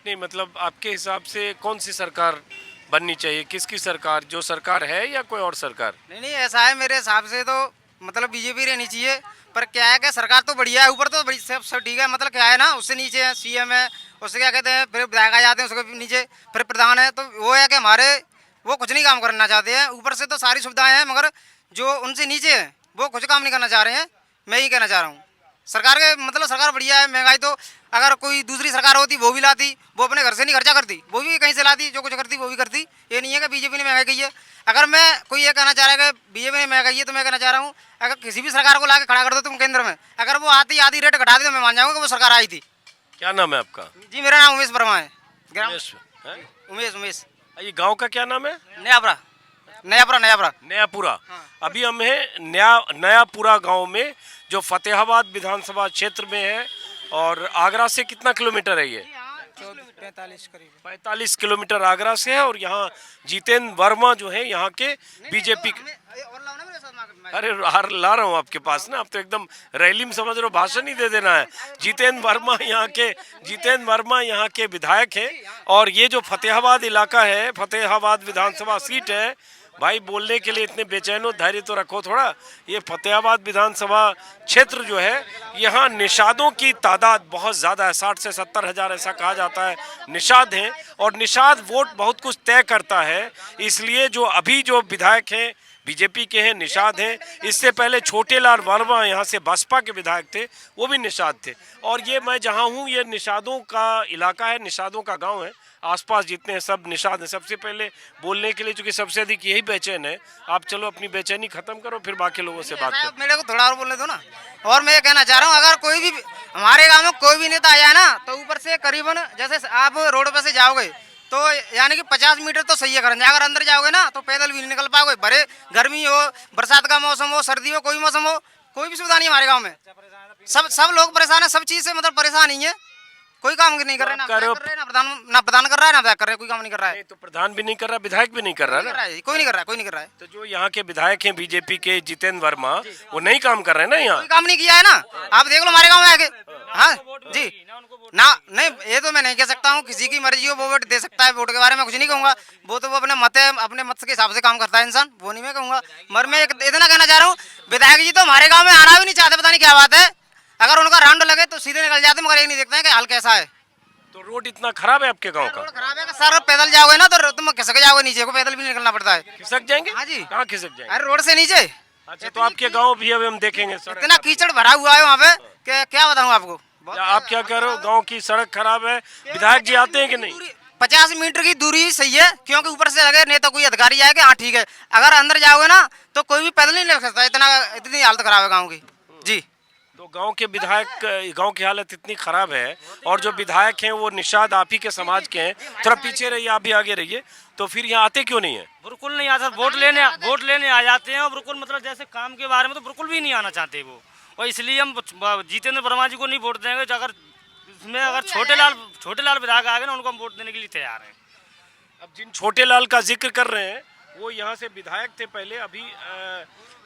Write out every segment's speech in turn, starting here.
नहीं मतलब आपके हिसाब से कौन सी सरकार बननी चाहिए, किसकी सरकार, जो सरकार है या कोई और सरकार? नहीं नहीं, ऐसा है मेरे हिसाब से तो मतलब बीजेपी रहनी चाहिए। पर क्या है कि सरकार तो बढ़िया है, ऊपर तो बड़ी सब ठीक है, मतलब क्या है ना, उससे नीचे है सीएम है, उससे क्या कहते हैं, फिर विधायक आ जाते हैं, उसके भी नीचे फिर प्रधान है। तो वो है कि हमारे वो कुछ नहीं काम करना चाहते हैं, ऊपर से तो सारी सुविधाएं हैं मगर जो उनसे नीचे है वो कुछ काम नहीं करना चाह रहे हैं। मैं ही कहना चाह रहा हूँ सरकार के मतलब सरकार बढ़िया है। महंगाई तो अगर कोई दूसरी सरकार होती वो भी लाती, वो अपने घर से नहीं खर्चा करती, वो भी कहीं से लाती, जो कुछ करती वो भी करती। ये नहीं है कि बीजेपी ने महंगाई की है। अगर मैं कोई ये कहना चाह रहा है कि बीजेपी ने महंगाई है तो मैं कहना चाह रहा हूँ अगर किसी भी सरकार को ला के खड़ा कर दो तुम केंद्र में, अगर वो आती आधी रेट घटा दी तो मैं मान जाऊँगा कि वो सरकार आई थी। क्या नाम है आपका? जी मेरा नाम उमेश वर्मा है। ग्राम उमेश है? उमेश उमेश ये गांव का क्या नाम है? नयापरा नयापरा नयापरा। नयापुरा। हाँ। अभी हम हैं नयापुरा गांव में, जो फतेहाबाद विधानसभा क्षेत्र में है। और आगरा से कितना किलोमीटर है ये? 45 करीब। 45 किलोमीटर आगरा से है। और यहाँ जितेंद्र वर्मा जो है यहाँ के बीजेपी के। अरे ला रहा हूँ आपके पास ना, आप तो एकदम रैली में समझ रहे हो, भाषण ही दे देना है। जितेंद्र वर्मा यहाँ के विधायक हैं। और ये जो फतेहाबाद इलाका है, फतेहाबाद विधानसभा सीट है, भाई बोलने के लिए इतने बेचैन हो, धैर्य तो रखो थोड़ा। ये फतेहाबाद विधानसभा क्षेत्र जो है, यहाँ निषादों की तादाद बहुत ज़्यादा है, 60 से 70 हज़ार ऐसा कहा जाता है निषाद हैं। और निषाद वोट बहुत कुछ तय करता है, इसलिए जो अभी जो विधायक हैं बीजेपी के हैं, निषाद हैं। इससे पहले छोटे लाल वर्मा यहाँ से बसपा के विधायक थे, वो भी निषाद थे। और ये मैं जहाँ हूँ ये निषादों का इलाका है, निषादों का गांव है। आसपास जितने हैं सब निषाद हैं। सबसे पहले बोलने के लिए, चूंकि सबसे अधिक यही बेचैन है, आप चलो अपनी बेचैनी खत्म करो, फिर बाकी लोगों से बात करो। मेरे को थोड़ा और बोलने दो ना। और मैं ये कहना चाह रहा हूँ अगर कोई भी हमारे गांव में कोई भी नेता आया ना तो ऊपर से करीबन जैसे आप रोड पे से जाओगे तो यानी कि 50 मीटर तो सही है घर, अगर अंदर जाओगे ना तो पैदल भी नहीं निकल पाओगे। भरे गर्मी हो, बरसात का मौसम हो, सर्दी हो, कोई मौसम हो, कोई भी सुविधा नहीं हमारे गांव में। सब लोग परेशान है, सब चीज से मतलब परेशान ही है। कोई काम नहीं कर रहे, ना प्रधान कर रहा है, ना विधायक कर रहे हैं, कोई काम नहीं कर रहा है। तो प्रधान भी नहीं कर रहा, विधायक भी नहीं कर रहा ना। कोई नहीं कर रहा है, कोई नहीं कर रहा है। तो जो यहाँ के विधायक हैं बीजेपी के जितेंद्र वर्मा, वो नहीं काम कर रहे हैं ना यहाँ। कोई काम नहीं किया है ना, आप देख लो हमारे गाँव में आके। हाँ जी ना, नहीं ये तो मैं नहीं कह सकता हूँ, किसी की मर्जी हो वो वोट दे सकता है, वोट के बारे में कुछ नहीं कहूँगा। वो तो वो अपने मत है, अपने मत के हिसाब से काम करता है इंसान, वो नहीं मैं कहूँगा। मगर मैं इतना कहना चाह रहा हूँ विधायक जी तो हमारे गाँव में आना भी नहीं चाहते, पता नहीं क्या बात है। अगर उनका राउंड लगे तो सीधे निकल जाते, मगर ये नहीं देखते हैं कि हाल कैसा है। तो रोड इतना खराब है आपके गांव का? रोड खराब है सर, पैदल जाओगे ना तो तुम खिसक जाओगे नीचे को, पैदल भी निकलना पड़ता है। खिसक जाएंगे? हाँ जी। कहाँ खिसक जाएंगे? अरे रोड से नीचे। अच्छा, तो आपके गांव भी अभी हम देखेंगे सड़क इतना कीचड़ भरा हुआ है वहाँ पे क्या बताऊँ आपको। आप क्या कह रहे हो, गांव की सड़क खराब है, विधायक जी आते हैं कि नहीं? 50 मीटर की दूरी सही है, क्योंकि ऊपर से लगे नहीं तो कोई अधिकारी आएगा, हाँ ठीक है। अगर अंदर जाओगे ना तो कोई भी पैदल नहीं लग सकता, इतनी हालत खराब है गाँव की जी। तो गांव के विधायक, गांव की हालत इतनी खराब है, और जो विधायक हैं वो निषाद आप ही के समाज के हैं। थोड़ा पीछे रहिए, आप भी आगे रहिए। तो फिर यहाँ आते क्यों नहीं है? बिल्कुल नहीं आता, वोट लेने आ जाते हैं और बिल्कुल मतलब जैसे काम के बारे में तो बिल्कुल भी नहीं आना चाहते वो। और इसलिए हम जितेंद्र वर्मा जी को नहीं वोट देंगे। अगर इसमें अगर छोटे लाल विधायक आ गए ना, उनको हम वोट देने के लिए तैयार हैं। अब जिन छोटे लाल का जिक्र कर रहे हैं वो यहाँ से विधायक थे पहले, अभी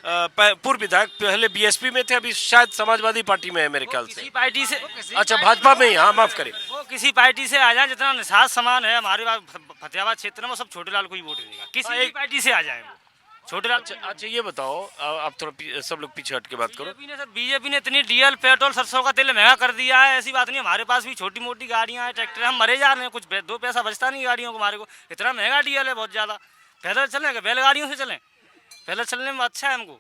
पूर्व विधायक, पहले बीएसपी में थे, अभी शायद समाजवादी पार्टी में है मेरे ख्याल से। किसी पार्टी से, अच्छा, भाजपा में ही, हाँ माफ करिए। वो किसी पार्टी से आ जाए, जितना निषाद समान है हमारे फतेहाबाद क्षेत्र में, वो सब छोटे लाल को ही वोट देगा, किसी भी पार्टी से आ जाए वो छोटे लाल। अच्छा ये बताओ, आप थोड़ा सब लोग पीछे हट के बात करो। बीजेपी ने इतनी डीजल पेट्रोल सरसों का तेल महंगा कर दिया है, ऐसी बात नहीं। हमारे पास भी छोटी मोटी गाड़ियां हैं, ट्रैक्टर, हम मरे जा रहे हैं, कुछ 2 पैसा बचता नहीं गाड़ियों को हमारे को। इतना महंगा डीजल है, बहुत ज़्यादा। पैदल चलें कि बैलगाड़ियों से चलें? पैदल चलने में अच्छा है हमको।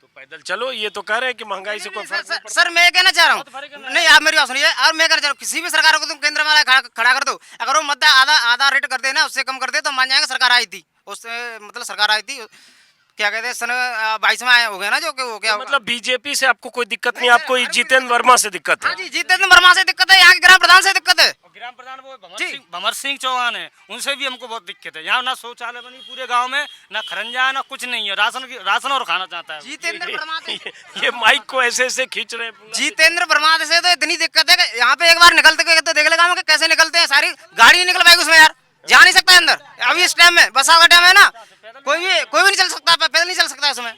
तो पैदल चलो, ये तो कह रहे हैं कि महंगाई से कोई फर्क नहीं पड़ता। सर मैं कहना चाह रहा हूँ, नहीं आप मेरी बात सुनिए, और मैं कहना चाह रहा हूँ किसी भी सरकार को तुम केंद्र में खड़ा कर दो, अगर वो मत आधा रेट कर देना, उससे कम कर दे तो मान जाएंगे सरकार आई थी, उससे मतलब सरकार आई थी, क्या कहते हैं सन 22 में आए हो गए ना, जो कि वो क्या मतलब बीजेपी से आपको कोई दिक्कत नहीं, आपको जितेंद्र वर्मा से दिक्कत है? हाँ जी, जितेंद्र वर्मा से दिक्कत है, यहाँ के ग्राम प्रधान से दिक्कत है। ग्राम प्रधान वो भंवर सिंह चौहान है, उनसे भी हमको बहुत दिक्कत है। यहाँ ना शौचालय बनी पूरे गांव में, ना खरंजा, ना कुछ नहीं है, राशन और खाना चाहता है। जितेंद्र वर्मा ये माइक को ऐसे ऐसे खींच रहे हैं। जितेंद्र वर्मा से तो इतनी दिक्कत है कि यहाँ पे एक बार निकलते तो देख लेगा कैसे निकलते हैं, सारी गाड़ी नहीं निकल पाएगी उसमें यार, जा नहीं सकता अंदर। अभी इस टाइम में बरसात का टाइम है ना, कोई भी नहीं चल सकता, पैदल नहीं चल सकता इसमें।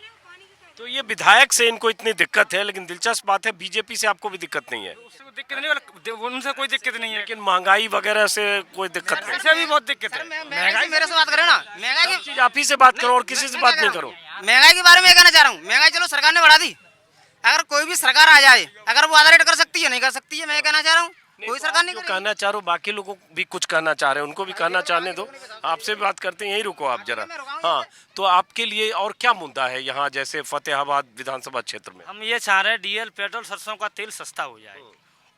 तो ये विधायक से इनको इतनी दिक्कत है, लेकिन दिलचस्प बात है बीजेपी से आपको भी दिक्कत नहीं है, उससे कोई दिक्कत नहीं, उनसे कोई दिक्कत नहीं है, लेकिन महंगाई वगैरह से कोई दिक्कत नहीं। इससे भी बहुत दिक्कत है। महंगाई मेरे से बात करें ना, महंगाई चीज आप ही से बात करो और किसी से बात नहीं करो। महंगाई के बारे में ये कहना चाह रहा हूँ, महंगाई चलो सरकार ने बढ़ा दी, अगर कोई भी सरकार आ जाए अगर वो आधा रेट कर सकती है नहीं कर सकती है, मैं ये कहना चाह रहा हूँ कोई सरकार नहीं जो करेगी। कहना चाह रहे हो, बाकी लोगों को भी कुछ कहना चाह रहे हैं, उनको भी कहना चाहने दो, आपसे भी बात करते हैं, यही रुको आप जरा। हाँ, तो आपके लिए और क्या मुद्दा है यहाँ, जैसे फतेहाबाद विधानसभा क्षेत्र में? हम ये चाह रहे हैं डीएल पेट्रोल सरसों का तेल सस्ता हो जाए,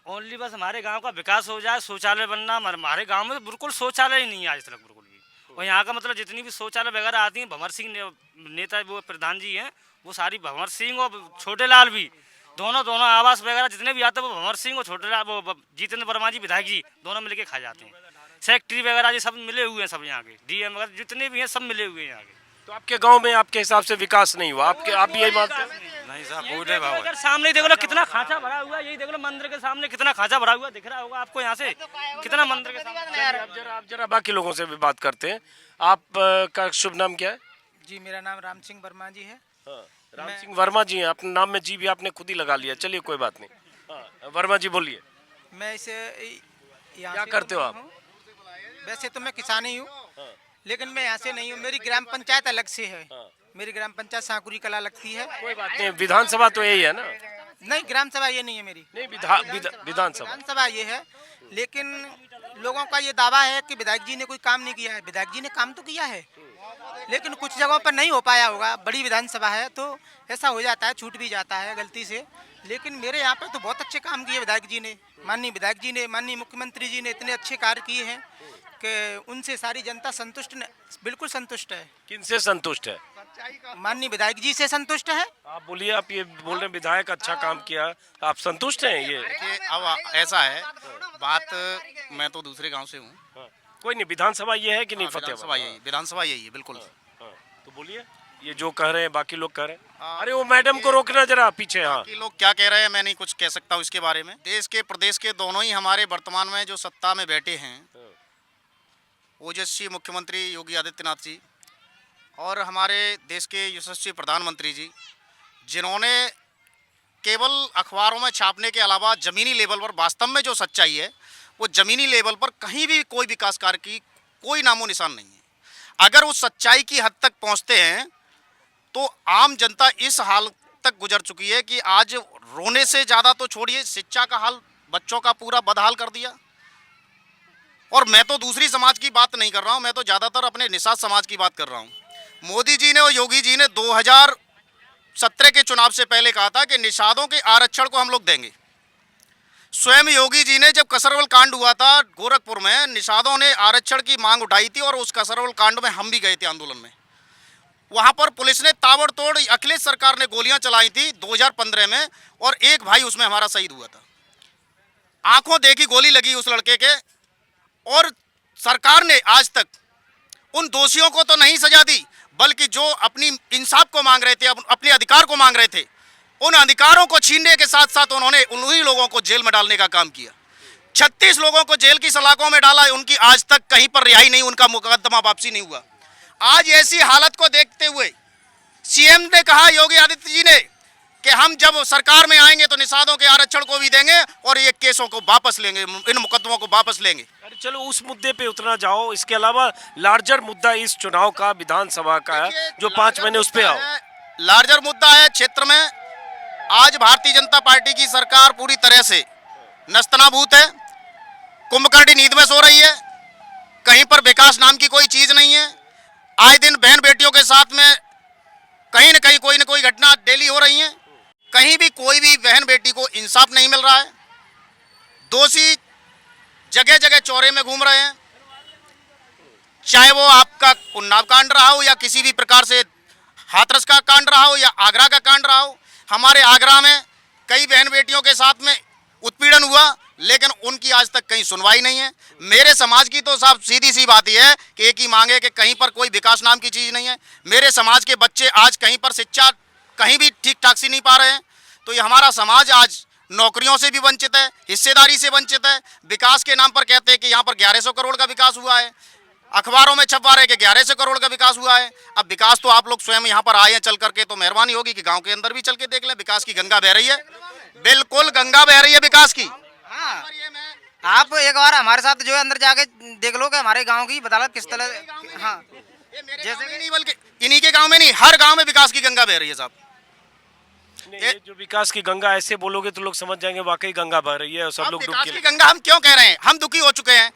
ओनली बस हमारे गांव का विकास हो जाए, शौचालय बनना, हमारे गांव में तो बिल्कुल शौचालय ही नहीं है आज तक बिल्कुल भी। और यहाँ का मतलब जितनी भी शौचालय वगैरह आती हैं, भंवर सिंह नेता वो प्रधान जी हैं, वो सारी भंवर सिंह और छोटे लाल भी दोनों आवास वगैरह जितने भी आते हैं वो भंवर सिंह और छोटे लाल वो जितेंद्र वर्मा जी विधायक जी दोनों मिलके खा जाते हैं। सेक्रेटरी वगैरह जी सब मिले हुए हैं, सब यहाँ के डीएम वगैरह जितने भी हैं सब मिले हुए हैं यहाँ के। तो आपके गांव में आपके हिसाब से विकास नहीं हुआ, आप भी यही मानते हैं? नहीं साहब, कोई नहीं भाव है। अगर सामने देख लो कितना खांचा भरा हुआ है, यही देख लो मंदिर के सामने कितना खांचा भरा हुआ दिख रहा होगा आपको यहाँ से, कितना मंदिर के सामने। आप जरा बाकी लोगों से भी बात करते हैं। आप का शुभ नाम क्या है? जी मेरा नाम राम सिंह वर्मा जी है। राम सिंह वर्मा जी हैं, अपने नाम में जी भी आपने खुद ही लगा लिया, चलिए कोई बात नहीं। हाँ, वर्मा जी बोलिए, मैं इसे यहाँ क्या से करते हो तो आप? हूँ। वैसे तो मैं किसान ही हूँ, लेकिन मैं यहाँ से नहीं हूँ, मेरी ग्राम पंचायत अलग से है। मेरी ग्राम पंचायत सांकुरी कला लगती है। कोई बात नहीं, विधानसभा तो यही है ना? नहीं, ग्राम सभा ये नहीं है मेरी, नहीं, विधानसभा। विधानसभा ये है। लेकिन लोगों का ये दावा है कि विधायक जी ने कोई काम नहीं किया है। विधायक जी ने काम तो किया है, लेकिन कुछ जगहों पर नहीं हो पाया होगा। बड़ी विधानसभा है तो ऐसा हो जाता है, छूट भी जाता है गलती से। लेकिन मेरे यहाँ पे तो बहुत अच्छे काम किए विधायक जी ने, माननीय विधायक जी ने, माननीय मुख्यमंत्री जी ने इतने अच्छे कार्य किए हैं कि उनसे सारी जनता संतुष्ट बिल्कुल संतुष्ट है। किनसे संतुष्ट है? माननीय विधायक जी से संतुष्ट है। आप बोलिए, आप ये बोल रहे हैं विधायक अच्छा काम किया, आप संतुष्ट हैं? ये देखिए, अब ऐसा है बात, मैं तो दूसरे गांव से हूँ। हाँ, कोई नहीं, विधानसभा ये है कि नहीं? विधानसभा यही, विधानसभा यही है बिल्कुल। हाँ, तो बोलिए, ये जो कह रहे हैं बाकी लोग कह रहे हैं। अरे वो मैडम को रोकना जरा पीछे। हाँ, कि लोग क्या कह रहे हैं मैं नहीं कुछ कह सकता हूँ इसके बारे में। देश के प्रदेश के दोनों ही हमारे वर्तमान में जो सत्ता में बैठे हैं, ओजस्वी मुख्यमंत्री योगी आदित्यनाथ जी और हमारे देश के यशस्वी प्रधानमंत्री जी, जिन्होंने केवल अखबारों में छापने के अलावा ज़मीनी लेवल पर वास्तव में जो सच्चाई है वो ज़मीनी लेवल पर कहीं भी कोई विकास कार्य की कोई नामो निशान नहीं है। अगर उस सच्चाई की हद तक पहुंचते हैं तो आम जनता इस हाल तक गुजर चुकी है कि आज रोने से ज़्यादा तो छोड़िए, शिक्षा का हाल बच्चों का पूरा बदहाल कर दिया। और मैं तो दूसरी समाज की बात नहीं कर रहा हूं, मैं तो ज़्यादातर अपने निषाद समाज की बात कर रहा हूं। मोदी जी ने और योगी जी ने 2017 के चुनाव से पहले कहा था कि निषादों के आरक्षण को हम लोग देंगे। स्वयं योगी जी ने जब कसरवल कांड हुआ था गोरखपुर में, निषादों ने आरक्षण की मांग उठाई थी और उस कसरवल कांड में हम भी गए थे आंदोलन में। वहां पर पुलिस ने ताबड़तोड़, अखिलेश सरकार ने गोलियां चलाई थी 2015 में और एक भाई उसमें हमारा शहीद हुआ था। आंखों देखी गोली लगी उस लड़के के, और सरकार ने आज तक उन दोषियों को तो नहीं सजा दी, बल्कि जो अपनी इंसाफ को मांग रहे थे, अपने अधिकार को मांग रहे थे, उन अधिकारों को छीनने के साथ साथ उन्होंने उन्हीं लोगों को जेल में डालने का काम किया। 36 लोगों को जेल की सलाखों में डाला, उनकी आज तक कहीं पर रिहाई नहीं, उनका मुकदमा वापसी नहीं हुआ। आज ऐसी हालत को देखते हुए सीएम ने कहा, योगी आदित्य जी ने, कि हम जब सरकार में आएंगे तो निषादों के आरक्षण को भी देंगे और ये केसों को वापस लेंगे, इन मुकदमों को वापस लेंगे। अरे चलो उस मुद्दे पे उतना जाओ, इसके अलावा लार्जर मुद्दा इस चुनाव का विधानसभा का है जो 5 महीने, उस पे आओ। लार्जर मुद्दा है क्षेत्र में। आज भारतीय जनता पार्टी की सरकार पूरी तरह से नस्तनाबूत है, कुंभकर्णी नींद में सो रही है, कहीं पर विकास नाम की कोई चीज नहीं है। आए दिन बहन बेटियों के साथ में कहीं न कहीं कोई न कोई घटना डेली हो रही है। कहीं भी कोई भी बहन बेटी को इंसाफ नहीं मिल रहा है। दोषी जगह जगह चौरे में घूम रहे हैं, चाहे वो आपका उन्नाव कांड रहा हो या किसी भी प्रकार से हाथरस का कांड रहा हो या आगरा का कांड रहा हो। हमारे आगरा में कई बहन बेटियों के साथ में उत्पीड़न हुआ, लेकिन उनकी आज तक कहीं सुनवाई नहीं है। मेरे समाज की तो साफ सीधी सी बात यह है कि एक ही मांग है कि कहीं पर कोई विकास नाम की चीज़ नहीं है। मेरे समाज के बच्चे आज कहीं पर शिक्षा कहीं भी ठीक ठाक से नहीं पा रहे हैं। तो ये हमारा समाज आज नौकरियों से भी वंचित है, हिस्सेदारी से वंचित है। विकास के नाम पर कहते हैं कि यहाँ पर 1100 करोड़ का विकास हुआ है। अखबारों में छपवा रहे कि 1100 करोड़ का विकास हुआ है। अब विकास तो आप लोग स्वयं यहाँ पर आए हैं चल करके, तो मेहरबानी होगी कि गांव के अंदर भी चल के देख लें। विकास की गंगा बह रही है, बिल्कुल गंगा बह रही है विकास की। हाँ, आप एक बार हमारे साथ जो है अंदर जाके देख लो कि हमारे गांव की बदौलत किस तरह। हाँ, जैसे कि नहीं, बल्कि इन्हीं के गांव में नहीं, हर गांव में विकास की गंगा बह रही है साहब। ये जो विकास की गंगा ऐसे बोलोगे तो लोग समझ जाएंगे वाकई गंगा बह रही है और सब अब लोग विकास डुबकी की लगे। गंगा हम क्यों कह रहे हैं, हम दुखी हो चुके हैं।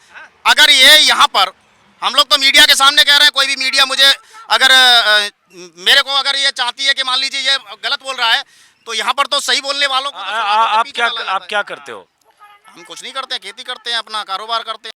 अगर ये यहाँ पर हम लोग तो मीडिया के सामने कह रहे हैं, कोई भी मीडिया मुझे अगर मेरे को अगर ये चाहती है कि मान लीजिए ये गलत बोल रहा है, तो यहाँ पर तो सही बोलने वालों को तो आप पीछे डाला जाता है। क्या करते हो? हम कुछ नहीं करते हैं, खेती करते हैं, अपना कारोबार करते हैं।